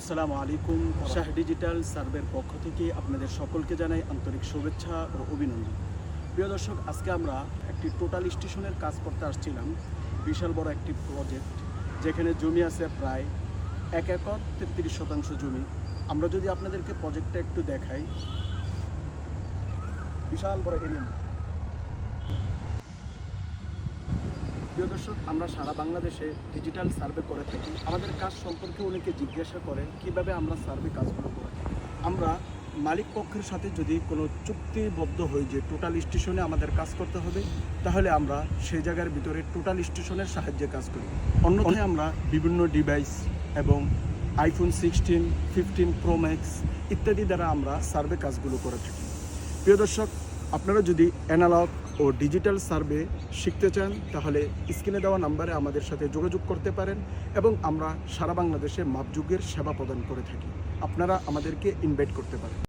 আসসালামু আলাইকুম। শাহ ডিজিটাল সার্ভের পক্ষ থেকে আপনাদের সকলকে জানাই আন্তরিক শুভেচ্ছা ও অভিনন্দন। প্রিয় দর্শক, আজকে আমরা একটি টোটাল স্টেশনের কাজ করতে আসছিলাম। বিশাল বড় একটি প্রজেক্ট, যেখানে জমি আছে প্রায় 1 একর 33% জমি। আমরা যদি আপনাদেরকে প্রজেক্টটা একটু দেখাই, বিশাল বড় এরিয়া। প্রিয় দর্শক, আমরা সারা বাংলাদেশে ডিজিটাল সার্ভে করে থাকি। আমাদের কাজ সম্পর্কে অনেকে জিজ্ঞাসা করে কিভাবে আমরা সার্ভে কাজগুলো করে থাকি। আমরা মালিক পক্ষের সাথে যদি কোনো চুক্তিবদ্ধ হই যে টোটাল স্টেশনে আমাদের কাজ করতে হবে, তাহলে আমরা সেই জায়গার ভিতরে টোটাল স্টেশনের সাহায্যে কাজ করি। অন্যথায় আমরা বিভিন্ন ডিভাইস এবং iPhone 16, 15 Pro Max ইত্যাদি দ্বারা আমরা সার্ভে কাজগুলো করে থাকি। প্রিয় দর্শক, আপনারা যদি অ্যানালগ ও ডিজিটাল সার্ভে শিখতে চান, তাহলে স্ক্রিনে দেওয়া নাম্বারে আমাদের সাথে যোগাযোগ করতে পারেন এবং আমরা সারা বাংলাদেশে মাপযোগের সেবা প্রদান করে থাকি। আপনারা আমাদেরকে ইনভাইট করতে পারেন।